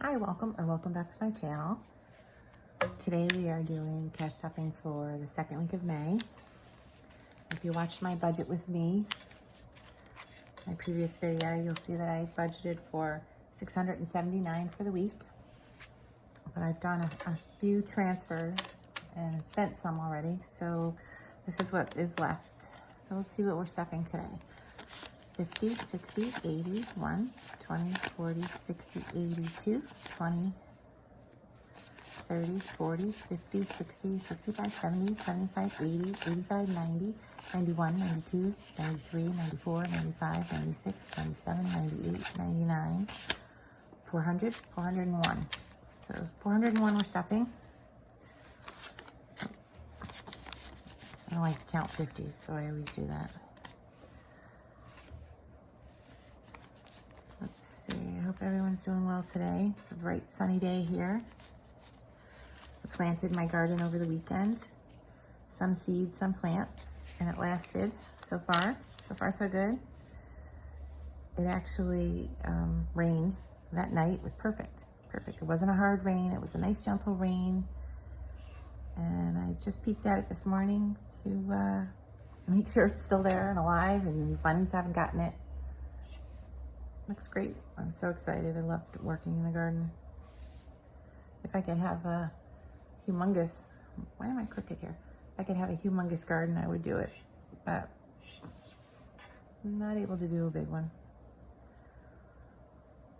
Hi, welcome back to my channel. Today we are doing cash shopping for the second week of May. If you watched my budget with me, my previous video, you'll see that I budgeted for $679 for the week. But I've done a few transfers and spent some already, so this is what is left. So let's see what we're stuffing today. 50, 60, 80, 1, 20, 40, 60, 82, 20, 30, 40, 50, 60, 65, 70, 75, 80, 85, 90, 91, 92, 93, 94, 95, 96, 97, 98, 99, 400, 401. So 401 we're stuffing. I don't like to count 50s, so I always do that. Let's see, I hope everyone's doing well today. It's a bright sunny day here. I planted my garden over the weekend. Some seeds, some plants, and it lasted so far. So far, so good. It actually rained that night. It was perfect. Perfect. It wasn't a hard rain. It was a nice, gentle rain. And I just peeked at it this morning to make sure it's still there and alive and bunnies haven't gotten it. Looks great. I'm so excited. I love working in the garden. If I could have a humongous, why am I crooked here? If I could have a humongous garden, I would do it, but I'm not able to do a big one.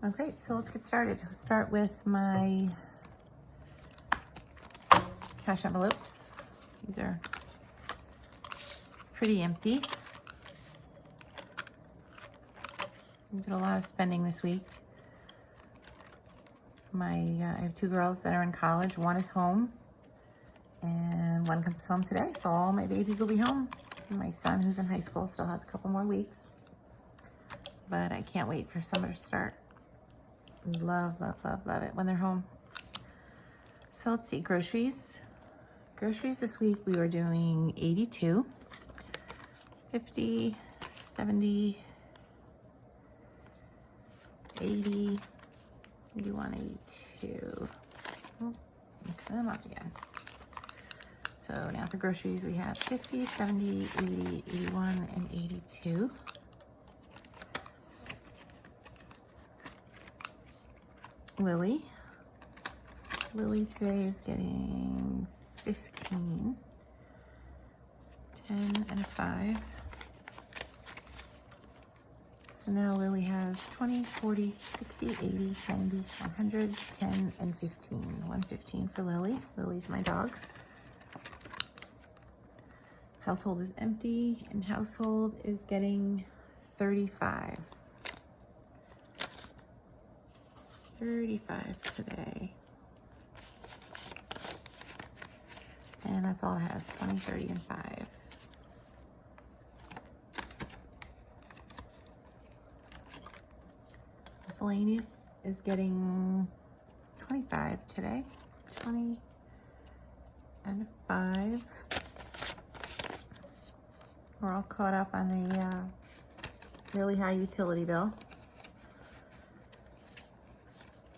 Oh, great. So let's get started. We'll start with my cash envelopes. These are pretty empty. I did a lot of spending this week. I have two girls that are in college. One is home and one comes home today. So all my babies will be home. And my son, who's in high school, still has a couple more weeks. But I can't wait for summer to start. Love, love, love, love it when they're home. So let's see, groceries. Groceries this week, we were doing 82, 50, 70, 80, 81, 82. Oh, mixing them up again. So now for groceries, we have 50, 70, 80, 81, and 82. Lily today is getting 15, 10, and a 5. So now Lily has 20, 40, 60, 80, 90, 100, 10, and 15. 115 for Lily. Lily's my dog. Household is empty, and household is getting 35. 35 today. And that's all it has, 20, 30, and 5. Miscellaneous is getting 25 today. 20 and 5. We're all caught up on the really high utility bill.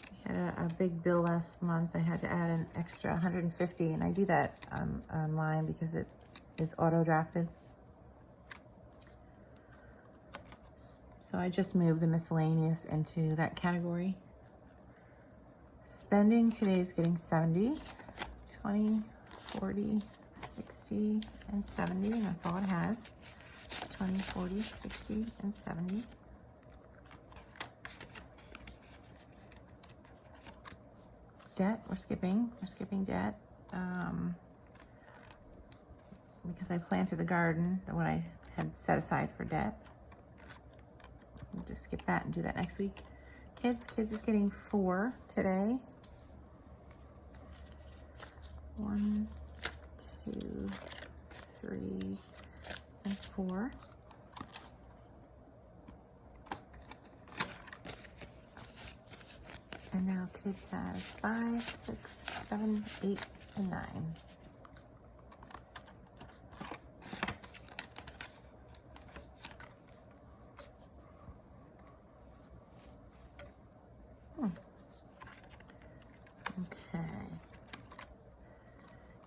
We had a big bill last month. I had to add an extra 150, and I do that online because it is auto-drafted. So I just moved the miscellaneous into that category. Spending today is getting 70, 20, 40, 60, and 70, and that's all it has. 20, 40, 60, and 70. Debt, we're skipping debt. Because I planted the garden, what I had set aside for debt. We'll just skip that and do that next week. Kids is getting 4 today. 1, 2, 3, and 4. And now kids has 5, 6, 7, 8, and 9.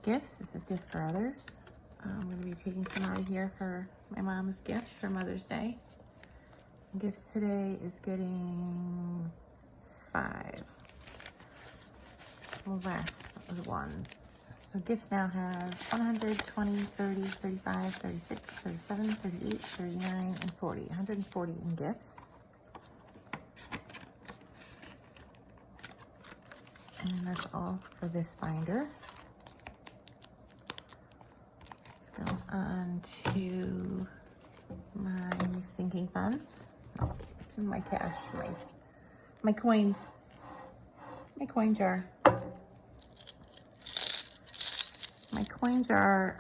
gifts. This is gifts for others. I'm going to be taking some out of here for my mom's gift for Mother's Day. Gifts today is getting 5. Last of the ones. So gifts now has 100, 20, 30, 35, 36, 37, 38, 39, and 40. 140 in gifts. And that's all for this binder. Let's go on to my sinking funds. Oh, my cash, my coins. It's my coin jar. My coin jar,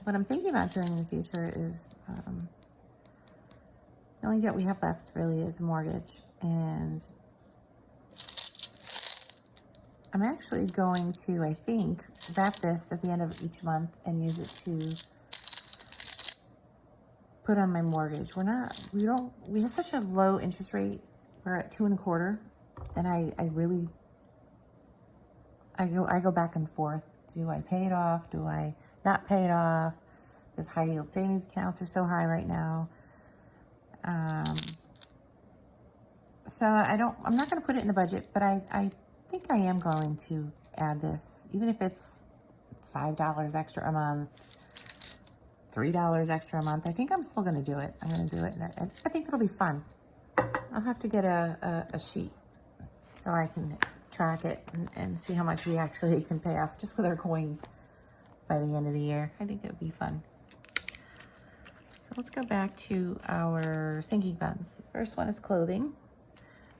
what I'm thinking about doing in the future is, the only debt we have left really is mortgage, and I'm actually going to, I think, wrap this at the end of each month and use it to put on my mortgage. We have such a low interest rate. We're at 2.25%, and I go back and forth. Do I pay it off? Do I not pay it off? Because high yield savings accounts are so high right now. So I'm not going to put it in the budget, but I think I am going to add this, even if it's $5 extra a month, $3 extra a month. I think I'm still going to do it. I'm going to do it, and I think it'll be fun. I'll have to get a sheet so I can track it and see how much we actually can pay off just with our coins by the end of the year. I think it would be fun. So let's go back to our sinking funds. First one is clothing.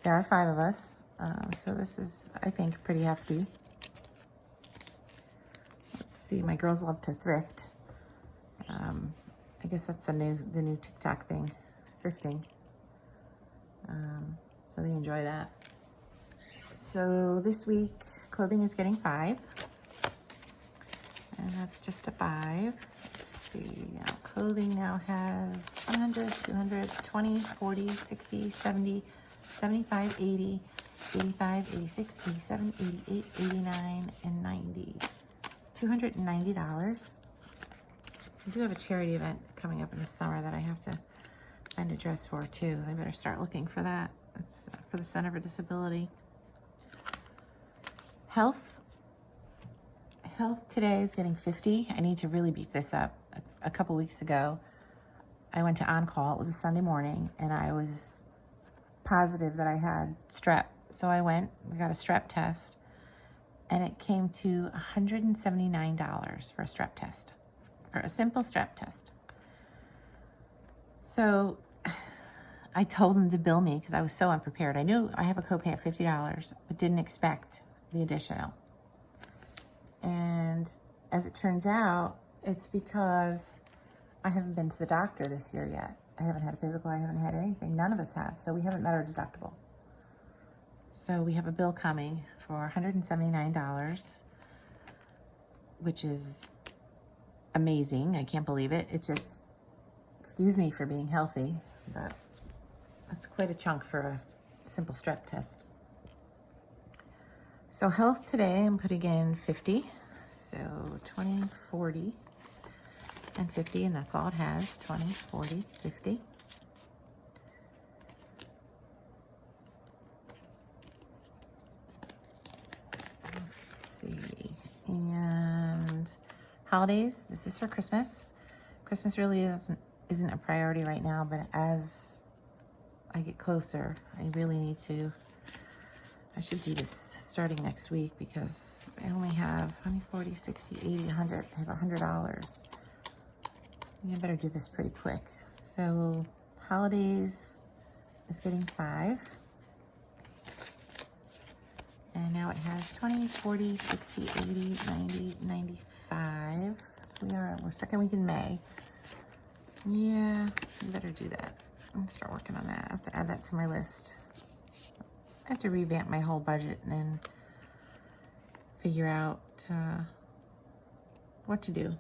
There are 5 of us, so this is, I think, pretty hefty. Let's see, my girls love to thrift. I guess that's the new TikTok thing, thrifting. So they enjoy that. So this week, clothing is getting 5, and that's just a 5. Let's see, now clothing now has 100, 200, 20, 40, 60, 70, 75, 80, 85, 86, 87, 88, 89, and 90. $290. I do have a charity event coming up in the summer that I have to find a dress for too. I better start looking for that. It's for the Center for Disability. Health today is getting 50. I need to really beef this up. A couple weeks ago, I went to on-call. It was a Sunday morning, and I was positive that I had strep. So I got a strep test, and it came to $179 for a strep test, for a simple strep test. So I told them to bill me because I was so unprepared. I knew I have a copay of $50, but didn't expect the additional. And as it turns out, it's because I haven't been to the doctor this year yet. I haven't had a physical, I haven't had anything. None of us have, so we haven't met our deductible. So we have a bill coming for $179, which is amazing. I can't believe it. It just, excuse me for being healthy, but that's quite a chunk for a simple strep test. So health today, I'm putting in 50. So 20, 40, and 50, and that's all it has, 20, 40, 50. Let's see, and holidays, this is for Christmas. Christmas really isn't a priority right now, but as I get closer, I really need to, I should do this starting next week because I only have 20, 40, 60, 80, 100. I have $100. I better do this pretty quick. So holidays is getting 5. And now it has 20, 40, 60, 80, 90, 95. So we're second week in May. Yeah, I better do that. I'm gonna start working on that. I have to add that to my list. I have to revamp my whole budget and figure out what to do.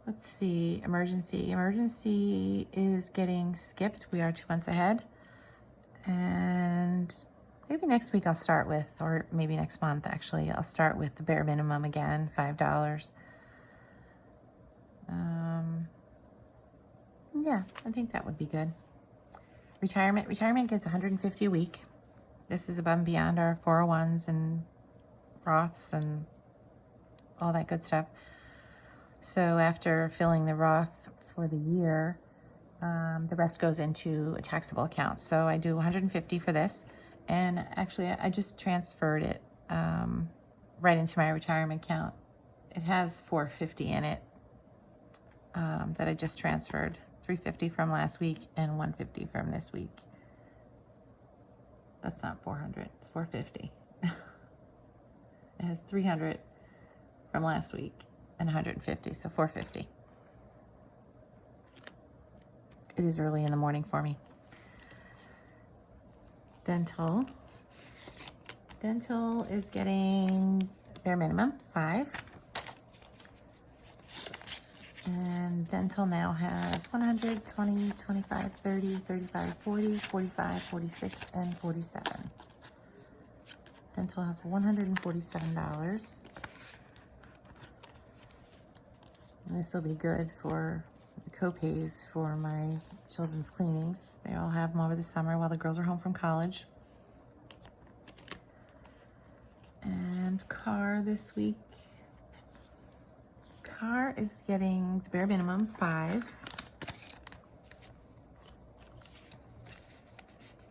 Let's see, emergency. Emergency is getting skipped. We are 2 months ahead. And maybe next week I'll start with, or maybe next month actually, I'll start with the bare minimum again, $5. Yeah, I think that would be good. Retirement gets $150 a week. This is above and beyond our 401s and Roths and all that good stuff. So after filling the Roth for the year, the rest goes into a taxable account. So I do $150 for this. And actually, I just transferred it right into my retirement account. It has $450 in it that I just transferred. $350 from last week and $150 from this week. That's not $400, it's $450. It has $300 from last week and $150, so $450. It is early in the morning for me. Dental is getting bare minimum, $5. And dental now has 100, 20, 25, 30, 35, 40, 45, 46, and 47. Dental has $147. And this will be good for co-pays for my children's cleanings. They all have them over the summer while the girls are home from college. And car this week. Car is getting the bare minimum, $5.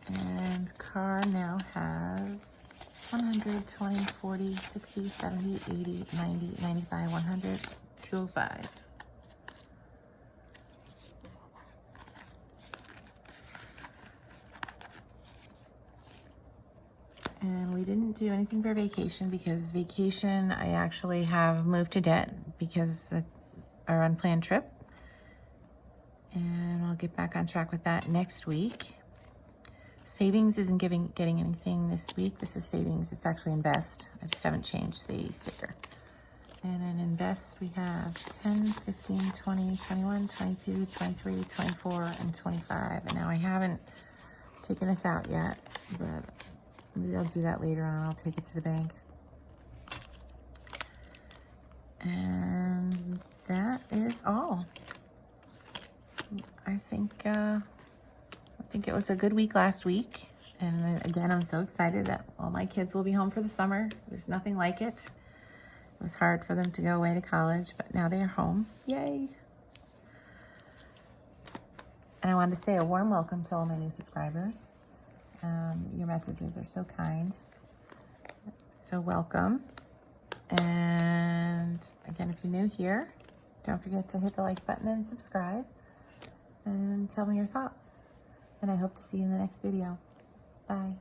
And car now has 100, 20, 40, 60, 70, 80, 90, 95, 100, 205. And we didn't do anything for vacation because vacation I actually have moved to debt because of our unplanned trip. And I'll get back on track with that next week. Savings isn't getting anything this week. This is savings. It's actually Invest. I just haven't changed the sticker. And in Invest we have 10, 15, 20, 21, 22, 23, 24, and 25. And now I haven't taken this out yet, but maybe I'll do that later on. I'll take it to the bank. And that is all. I think it was a good week last week. And again, I'm so excited that all my kids will be home for the summer. There's nothing like it. It was hard for them to go away to college, but now they are home. Yay. And I wanted to say a warm welcome to all my new subscribers. Your messages are so kind. So welcome. And again, if you're new here, don't forget to hit the like button and subscribe. And tell me your thoughts. And I hope to see you in the next video. Bye.